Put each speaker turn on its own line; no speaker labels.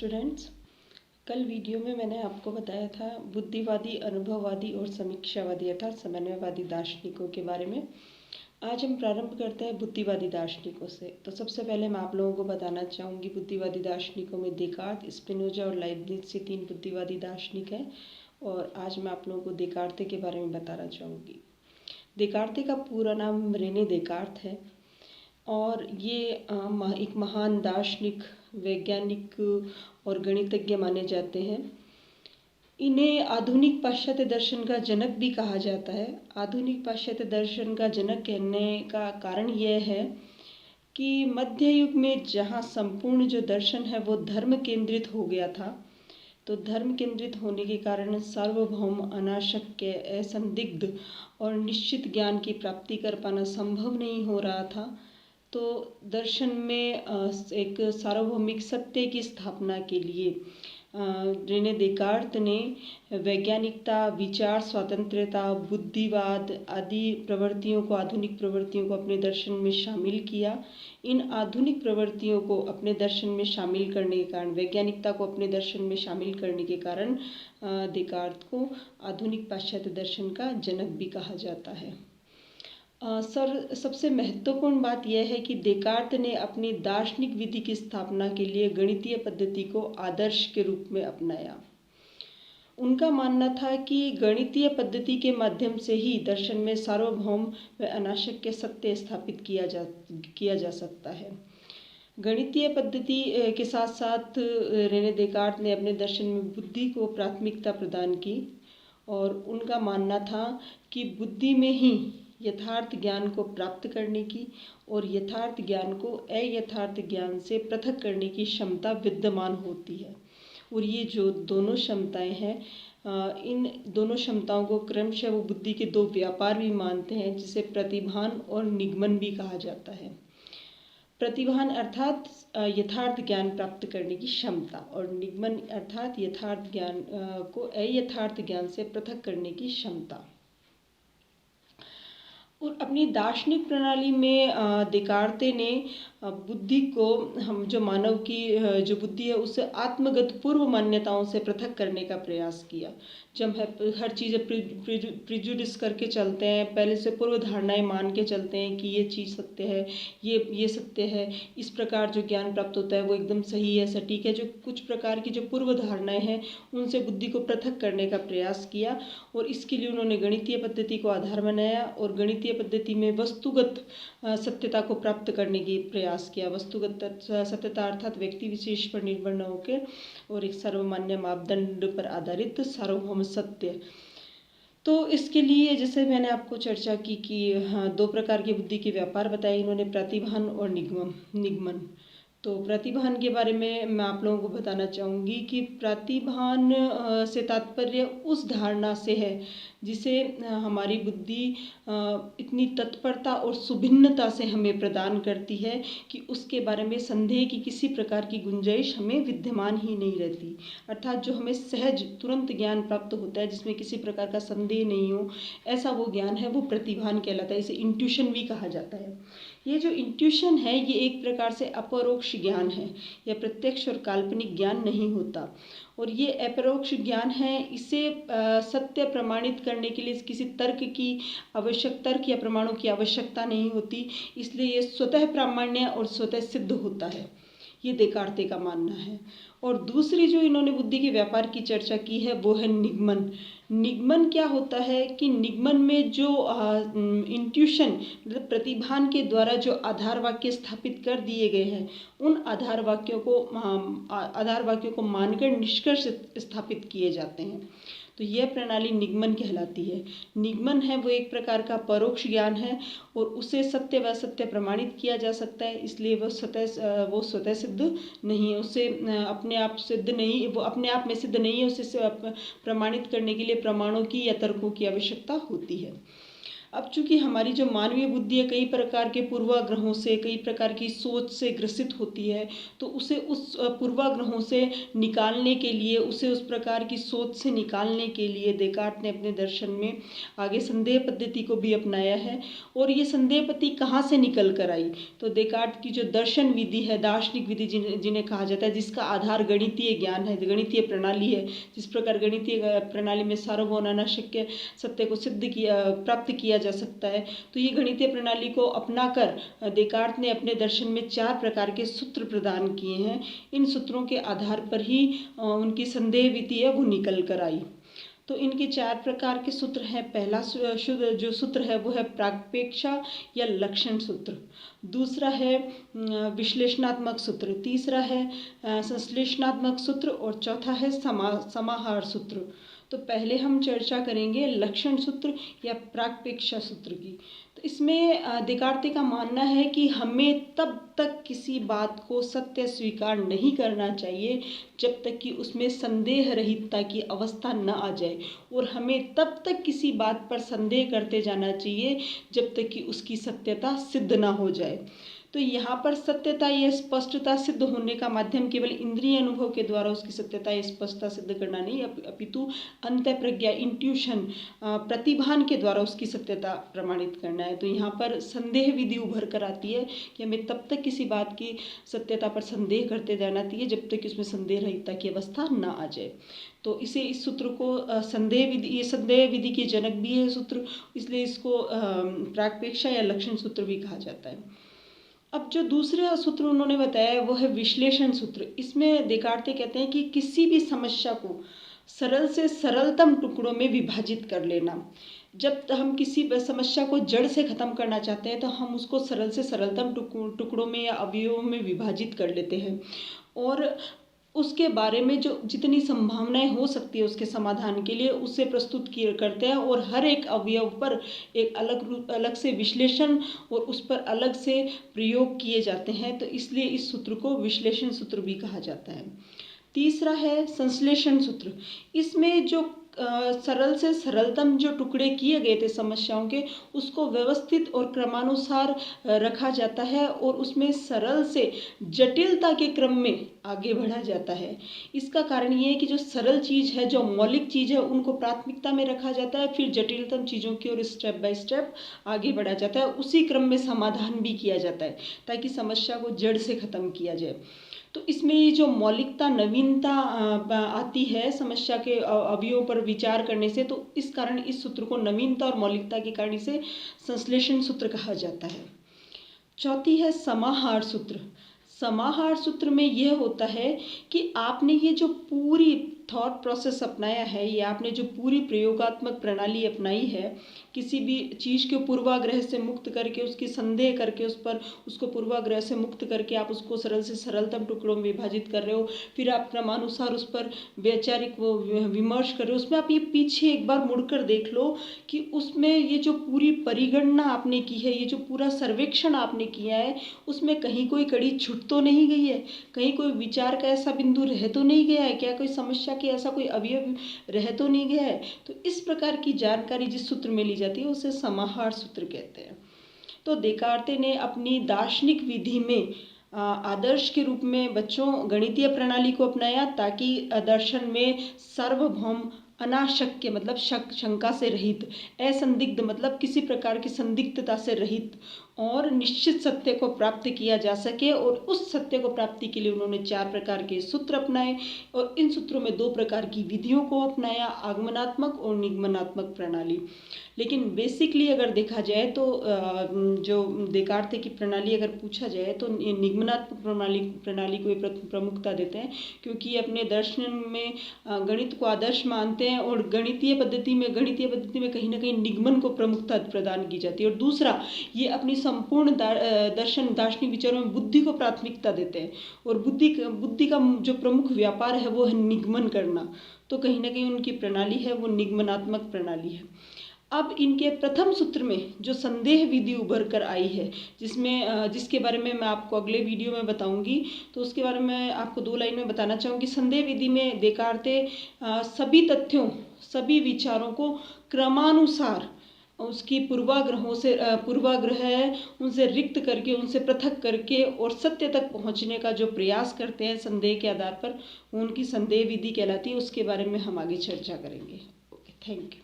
Students, कल video में मैंने आपको बताया था बुद्धिवादी, अनुभववादी और समीक्षावादी अर्थात समन्वयवादी दार्शनिकों के बारे में। आज हम प्रारंभ करते हैं बुद्धिवादी दार्शनिकों से। तो सबसे पहले मैं आप लोगों को बताना चाहूँगी बुद्धिवादी दार्शनिकों में देकार्त, स्पिनोजा और लाइबनिज से 3 बुद्धिवादी दार्शनिक हैं और आज मैं आप लोगों को देकार्ते के बारे में बताना चाहूँगी। देकार्ते का पूरा नाम रेने देकार्त है और ये एक महान दार्शनिक, वैज्ञानिक और गणितज्ञ माने जाते हैं। इन्हें आधुनिक पाश्चात्य दर्शन का जनक भी कहा जाता है। आधुनिक पाश्चात्य दर्शन का जनक कहने का कारण यह है कि मध्य युग में जहाँ संपूर्ण जो दर्शन है वो धर्म केंद्रित हो गया था, तो धर्म केंद्रित होने के कारण सार्वभौम, अनाशक्य, असंदिग्ध और निश्चित ज्ञान की प्राप्ति कर पाना संभव नहीं हो रहा था। तो दर्शन में एक सार्वभौमिक सत्य की स्थापना के लिए रेने देकार्त ने वैज्ञानिकता, विचार स्वातंत्र्यता, बुद्धिवाद आदि प्रवृत्तियों को, आधुनिक प्रवृत्तियों को अपने दर्शन में शामिल किया। इन आधुनिक प्रवृत्तियों को अपने दर्शन में शामिल करने के कारण, वैज्ञानिकता को अपने दर्शन में शामिल करने के कारण देकार्त को आधुनिक पाश्चात्य दर्शन का जनक भी कहा जाता है। सबसे महत्वपूर्ण बात यह है कि देकार्त ने अपनी दार्शनिक विधि की स्थापना के लिए गणितीय पद्धति को आदर्श के रूप में अपनाया। उनका मानना था कि गणितीय पद्धति के माध्यम से ही दर्शन में सार्वभौम व अनाशक्य सत्य स्थापित किया जा सकता है। गणितीय पद्धति के साथ साथ रेने देकार्त ने अपने दर्शन में बुद्धि को प्राथमिकता प्रदान की और उनका मानना था कि बुद्धि में ही यथार्थ ज्ञान को प्राप्त करने की और यथार्थ ज्ञान को अयथार्थ ज्ञान से पृथक करने की क्षमता विद्यमान होती है। और ये जो दोनों क्षमताएं हैं, इन दोनों क्षमताओं को क्रमशः वो बुद्धि के 2 व्यापार भी मानते हैं, जिसे प्रतिभान और निगमन भी कहा जाता है। प्रतिभान अर्थात यथार्थ ज्ञान प्राप्त करने की क्षमता और निगमन अर्थात यथार्थ ज्ञान को अयथार्थ ज्ञान से पृथक करने की क्षमता। और अपनी दार्शनिक प्रणाली में देकार्ते ने बुद्धि को, हम जो मानव की जो बुद्धि है उससे आत्मगत पूर्व मान्यताओं से पृथक करने का प्रयास किया। जब हर चीज़ प्रिजुडिस करके चलते हैं, पहले से पूर्व धारणाएं मान के चलते हैं कि ये चीज़ सत्य है, ये सत्य है, इस प्रकार जो ज्ञान प्राप्त होता है वो एकदम सही है, सटीक है। जो कुछ प्रकार की जो पूर्व धारणाएं हैं उनसे बुद्धि को पृथक करने का प्रयास किया और इसके लिए उन्होंने गणितीय पद्धति को आधार बनाया और गणितीय पद्धति में वस्तुगत सत्यता को प्राप्त करने की प्रयास किया। वस्तुगत सत्यता अर्थात व्यक्ति विशेष पर निर्भर न होकर और एक सर्वमान्य मापदंड पर आधारित सार्वभौम सत्य। तो इसके लिए जैसे मैंने आपको चर्चा की कि 2 प्रकार की बुद्धि के व्यापार बताए इन्होंने, प्रतिभान और निगमन। तो प्रतिभान के बारे में मैं आप लोगों को बताना चाहूँगी कि प्रतिभान से तात्पर्य उस धारणा से है जिसे हमारी बुद्धि इतनी तत्परता और सुभिन्नता से हमें प्रदान करती है कि उसके बारे में संदेह की किसी प्रकार की गुंजाइश हमें विद्यमान ही नहीं रहती। अर्थात जो हमें सहज तुरंत ज्ञान प्राप्त होता है जिसमें किसी प्रकार का संदेह नहीं हो, ऐसा वो ज्ञान है, वो प्रतिभान कहलाता है। इसे इंट्यूशन भी कहा जाता है। ये जो इंट्यूशन है ये एक प्रकार से अपरोक्ष ज्ञान है, यह प्रत्यक्ष और काल्पनिक ज्ञान नहीं होता और ये अपरोक्ष ज्ञान है। इसे सत्य प्रमाणित करने के लिए किसी तर्क या प्रमाणों की आवश्यकता नहीं होती, इसलिए ये स्वतः प्रामाण्य और स्वतः सिद्ध होता है। ये देकार्ते का मानना है। और दूसरी जो इन्होंने बुद्धि के व्यापार की चर्चा की है वो है निगमन। निगमन क्या होता है कि निगमन में जो इंट्यूशन मतलब प्रतिभान के द्वारा जो आधार वाक्य स्थापित कर दिए गए हैं उन आधार वाक्यों को मानकर निष्कर्ष स्थापित किए जाते हैं। तो यह प्रणाली निगमन कहलाती है। निगमन है वो एक प्रकार का परोक्ष ज्ञान है और उसे सत्य व असत्य प्रमाणित किया जा सकता है, इसलिए वो स्वतः सिद्ध नहीं है, उसे अपने आप सिद्ध नहीं, वो अपने आप में सिद्ध नहीं है, उसे प्रमाणित करने के लिए प्रमाणों की या तर्कों की आवश्यकता होती है। अब चूंकि हमारी जो मानवीय बुद्धि है कई प्रकार के पूर्वाग्रहों से, कई प्रकार की सोच से ग्रसित होती है, तो उसे उस पूर्वाग्रहों से निकालने के लिए, उसे उस प्रकार की सोच से निकालने के लिए देकार्त ने अपने दर्शन में आगे संदेह पद्धति को भी अपनाया है। और ये संदेह पद्धति कहाँ से निकल कर आई? तो देकार्त की जो दर्शन विधि है, दार्शनिक विधि जिन्हें कहा जाता है, जिसका आधार गणितीय ज्ञान है, गणितीय प्रणाली है, जिस प्रकार गणितीय प्रणाली में सार्वभौम अनाशक्य सत्य को प्राप्त किया जा सकता है, तो ये गणितीय प्रणाली को अपनाकर देकार्त ने अपने दर्शन में 4 प्रकार के सूत्र प्रदान किए हैं। इन सूत्रों के आधार पर ही उनकी संदेह विधि है वो निकल कर आई। तो इनके 4 प्रकार के सूत्र हैं। पहला जो सूत्र है वो है प्रागपेक्षा या लक्षण सूत्र, दूसरा है विश्लेषणात्मक सूत्र, तीसरा है संश्लेषणात्मक सूत्र और चौथा है समाहार सूत्र। तो पहले हम चर्चा करेंगे लक्षण सूत्र या प्रागपेक्षा सूत्र की। तो इसमें देकार्त का मानना है कि हमें तब तक किसी बात को सत्य स्वीकार नहीं करना चाहिए जब तक कि उसमें संदेह रहितता की अवस्था न आ जाए, और हमें तब तक किसी बात पर संदेह करते जाना चाहिए जब तक कि उसकी सत्यता सिद्ध न हो जाए। तो यहाँ पर सत्यता या स्पष्टता सिद्ध होने का माध्यम केवल इंद्रिय अनुभव के द्वारा उसकी सत्यता या स्पष्टता सिद्ध करना नहीं, अपितु अंतःप्रज्ञा, इंट्यूशन, प्रतिभान के द्वारा उसकी सत्यता प्रमाणित करना है। तो यहाँ पर संदेह विधि उभर कर आती है कि हमें तब तक किसी बात की सत्यता पर संदेह करते जाना चाहिए जब तक कि उसमें संदेह रहितता की अवस्था न आ जाए। तो इस सूत्र को संदेह विधि के जनक भी है सूत्र, इसलिए इसको प्रागपेक्षा या लक्षण सूत्र भी कहा जाता है। अब जो दूसरा सूत्र उन्होंने बताया वो है विश्लेषण सूत्र। इसमें देकार्त कहते हैं कि किसी भी समस्या को सरल से सरलतम टुकड़ों में विभाजित कर लेना। जब हम किसी समस्या को जड़ से खत्म करना चाहते हैं तो हम उसको सरल से सरलतम टुकड़ों में या अवयवों में विभाजित कर लेते हैं, और उसके बारे में जो जितनी संभावनाएं हो सकती है उसके समाधान के लिए उससे प्रस्तुत करते हैं, और हर एक अवयव पर एक अलग से विश्लेषण और उस पर अलग से प्रयोग किए जाते हैं। तो इसलिए इस सूत्र को विश्लेषण सूत्र भी कहा जाता है। तीसरा है संश्लेषण सूत्र। इसमें जो सरल से सरलतम जो टुकड़े किए गए थे समस्याओं के, उसको व्यवस्थित और क्रमानुसार रखा जाता है और उसमें सरल से जटिलता के क्रम में आगे बढ़ा जाता है। इसका कारण ये है कि जो सरल चीज़ है, जो मौलिक चीज़ है, उनको प्राथमिकता में रखा जाता है, फिर जटिलतम चीज़ों की ओर स्टेप बाय स्टेप आगे बढ़ा जाता है। उसी क्रम में समाधान भी किया जाता है ताकि समस्या को जड़ से ख़त्म किया जाए। तो इसमें ये जो मौलिकता, नवीनता आती है समस्या के अवयवों पर विचार करने से, तो इस कारण इस सूत्र को नवीनता और मौलिकता के कारण इसे संश्लेषण सूत्र कहा जाता है। चौथी है समाहार सूत्र। समाहार सूत्र में यह होता है कि आपने ये जो पूरी थॉट प्रोसेस अपनाया है, या आपने जो पूरी प्रयोगात्मक प्रणाली अपनाई है, किसी भी चीज़ के पूर्वाग्रह से मुक्त करके, उसकी संदेह करके, उसको पूर्वाग्रह से मुक्त करके आप उसको सरल से सरलतम टुकड़ों में विभाजित कर रहे हो, फिर आप क्रमानुसार उस पर वैचारिक वो विमर्श कर रहे हो। उसमें आप ये पीछे एक बार मुड़कर देख लो कि उसमें ये जो पूरी परिगणना आपने की है, ये जो पूरा सर्वेक्षण आपने किया है, उसमें कहीं कोई कड़ी छूट तो नहीं गई है, कहीं कोई विचार का ऐसा बिंदु रह तो नहीं गया है, क्या कोई समस्या कि ऐसा कोई अवयव रह तो नहीं गया है। तो इस प्रकार की जानकारी जिस सूत्र में ली जाती है उसे समाहार सूत्र कहते हैं। तो देकार्त ने अपनी दार्शनिक विधि में आदर्श के रूप में बच्चों गणितीय प्रणाली को अपनाया ताकि दर्शन में सार्वभौम, अनाशक्य मतलब शंका से रहित, असंदिग्ध मतलब किसी प्रकार की संदिग्धता से रहित और निश्चित सत्य को प्राप्त किया जा सके। और उस सत्य को प्राप्ति के लिए उन्होंने 4 प्रकार के सूत्र अपनाए, और इन सूत्रों में 2 प्रकार की विधियों को अपनाया, आगमनात्मक और निगमनात्मक प्रणाली। लेकिन बेसिकली अगर देखा जाए तो जो देकार्त की प्रणाली अगर पूछा जाए तो निगमनात्मक प्रणाली को प्रमुखता देते हैं, क्योंकि अपने दर्शन में गणित को आदर्श मानते हैं, और गणितीय पद्धति में कहीं ना कहीं निगमन को प्रमुखता प्रदान की जाती है। और दूसरा, ये अपनी संपूर्ण दार्शनिक विचारों में बुद्धि को प्राथमिकता देते हैं, और बुद्धि का जो प्रमुख व्यापार है वो है निगमन करना। तो कहीं ना कहीं उनकी प्रणाली है वो निगमनात्मक प्रणाली है। अब इनके प्रथम सूत्र में जो संदेह विधि उभर कर आई है, जिसके बारे में मैं आपको अगले वीडियो में बताऊंगी, तो उसके बारे में आपको 2 लाइन में बताना चाहूँगी। संदेह विधि में देकार्त सभी तथ्यों, सभी विचारों को क्रमानुसार उसकी पूर्वाग्रह है उनसे रिक्त करके, उनसे पृथक करके और सत्य तक पहुंचने का जो प्रयास करते हैं संदेह के आधार पर, उनकी संदेह विधि कहलाती है। उसके बारे में हम आगे चर्चा करेंगे। Okay, thank you.